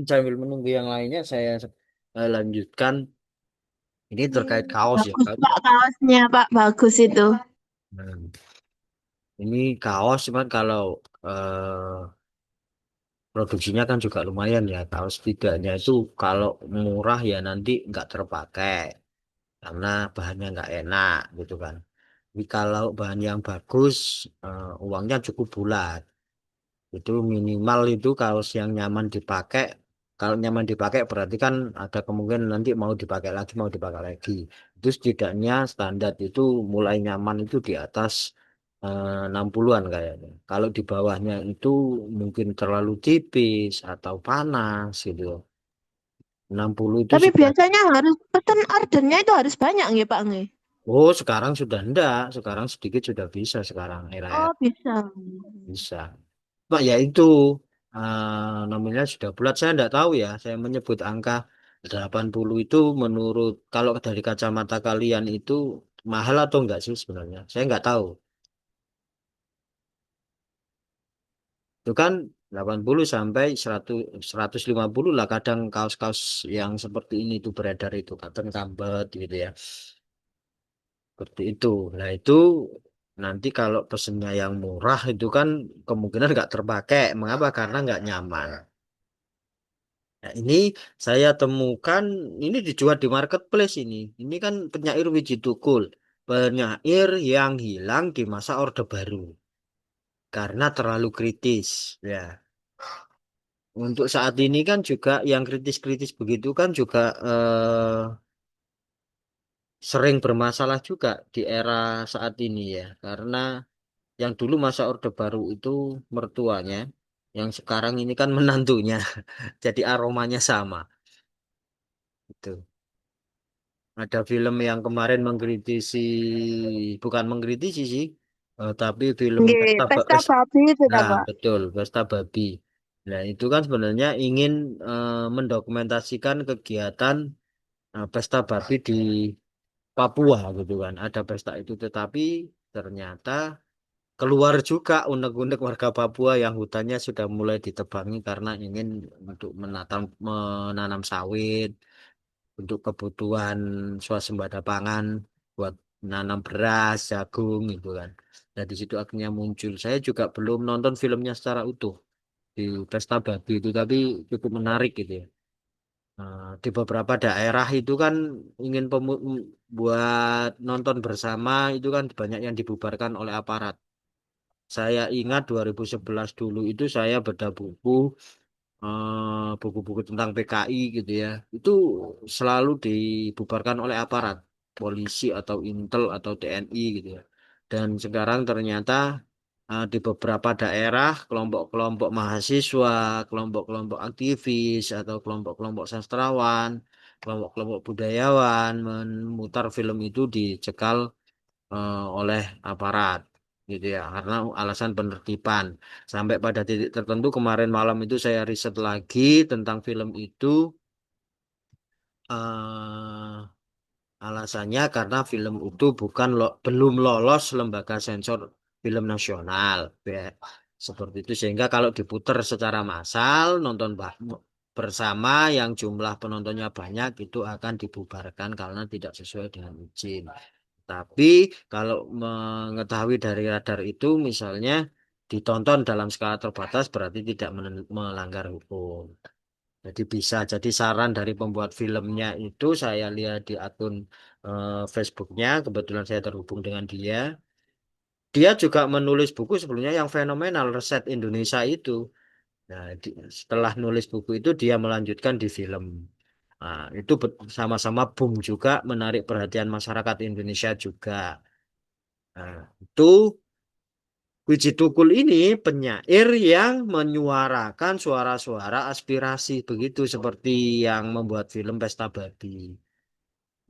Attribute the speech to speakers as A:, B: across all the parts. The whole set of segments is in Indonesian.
A: Sambil menunggu yang lainnya, saya lanjutkan. Ini terkait kaos ya,
B: Bagus
A: Kak.
B: Pak kaosnya Pak, bagus itu.
A: Nah, ini kaos, cuman kalau eh, produksinya kan juga lumayan ya. Kaos setidaknya itu kalau murah ya nanti nggak terpakai karena bahannya nggak enak gitu kan. Tapi kalau bahan yang bagus, uangnya cukup bulat. Itu minimal itu kaos yang nyaman dipakai. Kalau nyaman dipakai berarti kan ada kemungkinan nanti mau dipakai lagi, mau dipakai lagi. Itu setidaknya standar itu mulai nyaman itu di atas 60-an kayaknya. Kalau di bawahnya itu mungkin terlalu tipis atau panas gitu. 60 itu
B: Tapi
A: sudah.
B: biasanya harus pesen ordernya itu harus banyak nggih Pak nggih.
A: Oh, sekarang sudah enggak. Sekarang sedikit sudah bisa sekarang era
B: Oh, bisa.
A: bisa. Pak ya itu nominalnya sudah bulat. Saya enggak tahu ya. Saya menyebut angka 80 itu menurut kalau dari kacamata kalian itu mahal atau enggak sih sebenarnya? Saya enggak tahu. Itu kan 80 sampai 100 150 lah kadang kaos-kaos yang seperti ini itu beredar itu cotton combat gitu ya. Seperti itu. Nah itu nanti kalau pesennya yang murah itu kan kemungkinan nggak terpakai. Mengapa? Karena nggak nyaman. Nah, ini saya temukan ini dijual di marketplace ini. Ini kan penyair wiji tukul. Penyair yang hilang di masa Orde Baru karena terlalu kritis. Ya, untuk saat ini kan juga yang kritis-kritis begitu kan juga sering bermasalah juga di era saat ini ya. Karena yang dulu masa Orde Baru itu mertuanya, yang sekarang ini kan menantunya. Jadi aromanya sama. Itu. Ada film yang kemarin mengkritisi, bukan mengkritisi sih, tapi film
B: Nggih, pesta babi itu dah
A: Nah,
B: Pak.
A: betul, Pesta Babi. Nah, itu kan sebenarnya ingin mendokumentasikan kegiatan Pesta Babi di Papua gitu kan. Ada pesta itu, tetapi ternyata keluar juga unek-unek warga Papua yang hutannya sudah mulai ditebangi karena ingin untuk menanam sawit untuk kebutuhan swasembada pangan buat nanam beras, jagung gitu kan. Dan di situ akhirnya muncul. Saya juga belum nonton filmnya secara utuh di Pesta Babi itu, tapi cukup menarik gitu ya. Di beberapa daerah itu kan ingin buat nonton bersama itu kan banyak yang dibubarkan oleh aparat. Saya ingat 2011 dulu itu saya bedah buku-buku tentang PKI gitu ya. Itu selalu dibubarkan oleh aparat, polisi atau Intel atau TNI gitu ya. Dan sekarang ternyata di beberapa daerah kelompok-kelompok mahasiswa, kelompok-kelompok aktivis atau kelompok-kelompok sastrawan, kelompok-kelompok budayawan memutar film itu dicekal oleh aparat gitu ya karena alasan penertiban sampai pada titik tertentu kemarin malam itu saya riset lagi tentang film itu alasannya karena film itu belum lolos lembaga sensor film nasional seperti itu sehingga kalau diputar secara massal nonton bersama yang jumlah penontonnya banyak itu akan dibubarkan karena tidak sesuai dengan izin. Tapi kalau mengetahui dari radar itu misalnya ditonton dalam skala terbatas berarti tidak melanggar hukum. Jadi bisa. Jadi saran dari pembuat filmnya itu saya lihat di akun Facebooknya. Kebetulan saya terhubung dengan dia. Dia juga menulis buku sebelumnya yang fenomenal, Reset Indonesia itu. Nah, setelah nulis buku itu dia melanjutkan di film. Nah, itu sama-sama boom juga, menarik perhatian masyarakat Indonesia juga. Nah, itu Wiji Tukul ini penyair yang menyuarakan suara-suara aspirasi begitu seperti yang membuat film Pesta Babi.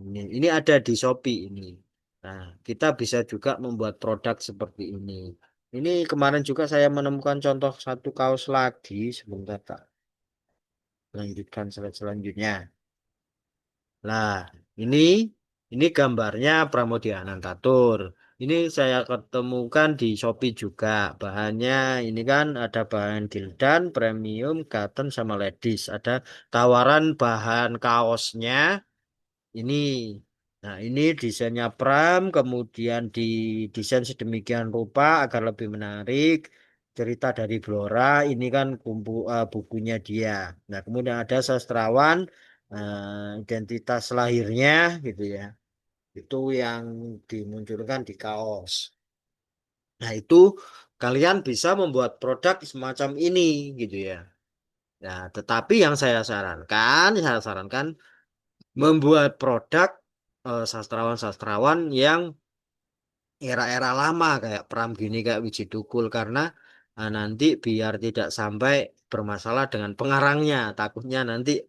A: Ini ada di Shopee ini. Nah, kita bisa juga membuat produk seperti ini. Ini kemarin juga saya menemukan contoh satu kaos lagi. Sebentar, tak lanjutkan slide selanjutnya. Nah, ini gambarnya Pramoedya Anantatur. Ini saya ketemukan di Shopee juga. Bahannya ini kan ada bahan Gildan, premium, cotton, sama ladies. Ada tawaran bahan kaosnya. Ini, nah ini desainnya Pram, kemudian didesain sedemikian rupa agar lebih menarik. Cerita dari Blora, ini kan bukunya dia. Nah kemudian ada sastrawan, identitas lahirnya gitu ya. Itu yang dimunculkan di kaos. Nah itu kalian bisa membuat produk semacam ini gitu ya. Nah tetapi yang saya sarankan membuat produk sastrawan-sastrawan yang era-era lama kayak Pram gini kayak Wiji Tukul karena nanti biar tidak sampai bermasalah dengan pengarangnya takutnya nanti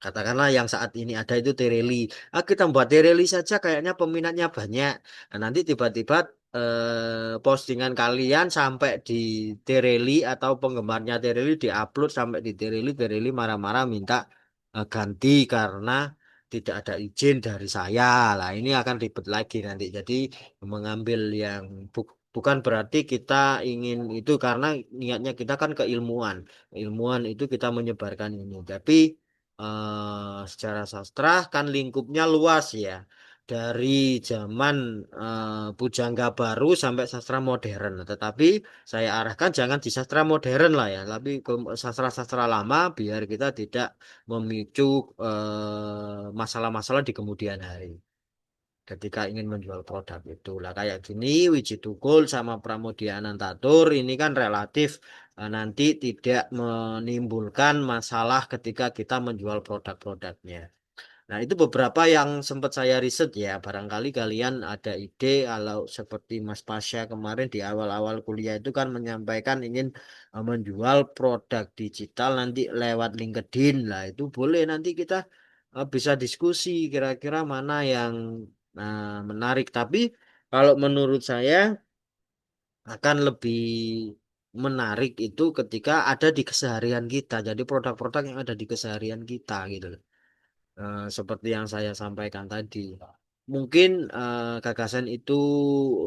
A: katakanlah yang saat ini ada itu Tereli. Kita buat Tereli saja kayaknya peminatnya banyak. Nah, nanti tiba-tiba postingan kalian sampai di Tereli atau penggemarnya Tereli diupload sampai di Tereli, Tereli marah-marah minta ganti karena tidak ada izin dari saya. Lah ini akan ribet lagi nanti. Jadi mengambil yang bukan berarti kita ingin itu karena niatnya kita kan keilmuan. Ilmuwan itu kita menyebarkan ini. Tapi secara sastra kan lingkupnya luas ya. Dari zaman pujangga baru sampai sastra modern. Tetapi saya arahkan jangan di sastra modern lah ya, tapi ke sastra-sastra lama biar kita tidak memicu masalah-masalah di kemudian hari ketika ingin menjual produk itu lah kayak gini Wiji Tukul sama Pramoedya Anantatur ini kan relatif nanti tidak menimbulkan masalah ketika kita menjual produk-produknya. Nah, itu beberapa yang sempat saya riset ya. Barangkali kalian ada ide kalau seperti Mas Pasha kemarin di awal-awal kuliah itu kan menyampaikan ingin menjual produk digital nanti lewat LinkedIn. Lah, itu boleh nanti kita bisa diskusi kira-kira mana yang menarik. Tapi kalau menurut saya akan lebih menarik itu ketika ada di keseharian kita. Jadi produk-produk yang ada di keseharian kita gitu loh. Seperti yang saya sampaikan tadi. Mungkin gagasan itu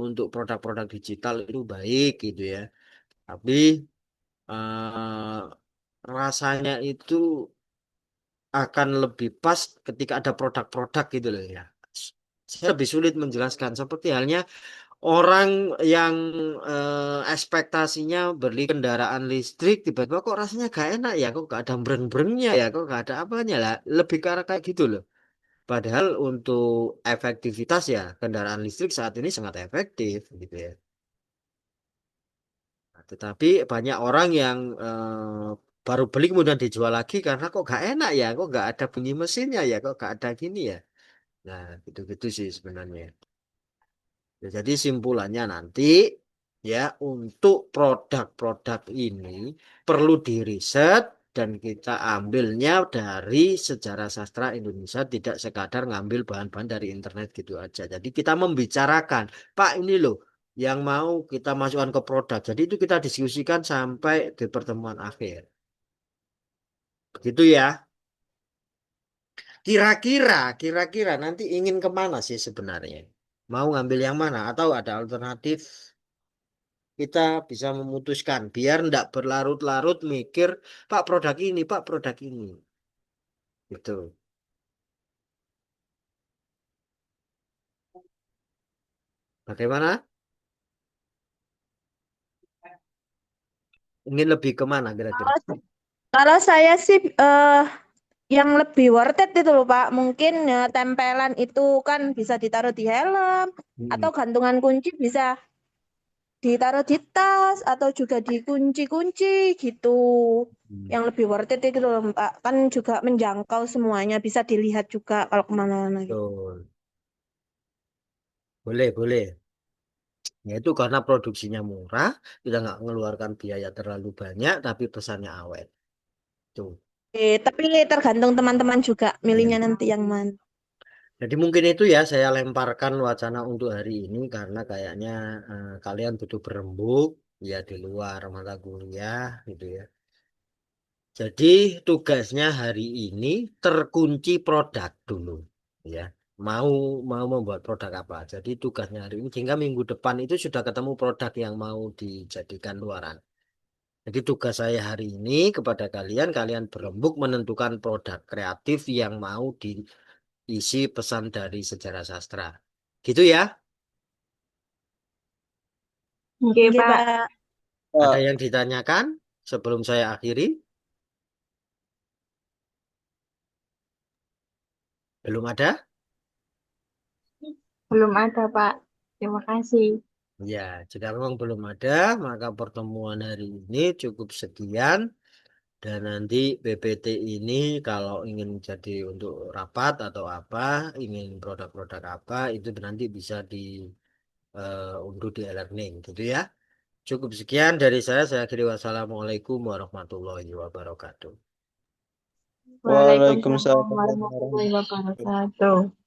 A: untuk produk-produk digital itu baik gitu ya. Tapi eh, rasanya itu akan lebih pas ketika ada produk-produk gitu loh ya. Saya lebih sulit menjelaskan. Seperti halnya orang yang ekspektasinya beli kendaraan listrik tiba-tiba kok rasanya gak enak ya, kok gak ada breng-brengnya ya, kok gak ada apanya lah. Lebih ke arah kayak gitu loh. Padahal untuk efektivitas ya kendaraan listrik saat ini sangat efektif gitu ya. Nah, tetapi banyak orang yang baru beli kemudian dijual lagi karena kok gak enak ya, kok gak ada bunyi mesinnya ya, kok gak ada gini ya. Nah, gitu-gitu sih sebenarnya. Ya, jadi simpulannya nanti ya untuk produk-produk ini perlu diriset dan kita ambilnya dari sejarah sastra Indonesia tidak sekadar ngambil bahan-bahan dari internet gitu aja. Jadi kita membicarakan, Pak ini loh yang mau kita masukkan ke produk. Jadi itu kita diskusikan sampai di pertemuan akhir. Begitu ya. Kira-kira nanti ingin kemana sih sebenarnya? Mau ngambil yang mana? Atau ada alternatif? Kita bisa memutuskan biar ndak berlarut-larut mikir Pak produk ini Pak produk ini gitu. Bagaimana, ingin lebih kemana kira-kira?
B: Kalau kalau saya sih yang lebih worth it itu loh Pak. Mungkin tempelan itu kan bisa ditaruh di helm
A: Hmm.
B: atau gantungan kunci bisa ditaruh di tas atau juga dikunci-kunci gitu.
A: Hmm.
B: Yang lebih worth it itu loh Pak. Kan juga menjangkau semuanya, bisa dilihat juga kalau kemana-mana gitu.
A: Betul. Boleh boleh, ya itu karena produksinya murah, kita nggak mengeluarkan biaya terlalu banyak tapi pesannya awet tuh
B: Tapi tergantung teman-teman juga
A: ya.
B: milihnya nanti yang mana.
A: Jadi mungkin itu ya saya lemparkan wacana untuk hari ini karena kayaknya kalian butuh berembuk ya di luar mata kuliah gitu ya. Jadi tugasnya hari ini terkunci produk dulu ya. mau mau membuat produk apa. Jadi tugasnya hari ini sehingga minggu depan itu sudah ketemu produk yang mau dijadikan luaran. Jadi tugas saya hari ini kepada kalian, kalian berembuk menentukan produk kreatif yang mau diisi pesan dari sejarah sastra. Gitu ya.
C: Oke,
B: Oke,
C: Pak.
B: Pak.
A: Ada
D: Pak,
A: yang ditanyakan sebelum saya akhiri? Belum ada?
C: Belum ada, Pak. Terima kasih.
A: Ya, jika memang belum ada, maka pertemuan hari ini cukup sekian. Dan nanti PPT ini kalau ingin jadi untuk rapat atau apa, ingin produk-produk apa, itu nanti bisa diunduh di e-learning gitu ya. Cukup sekian dari saya akhiri wassalamualaikum warahmatullahi wabarakatuh.
C: Waalaikumsalam
D: Waalaikumsalam
C: warahmatullahi
D: warahmatullahi wabarakatuh.
C: wabarakatuh.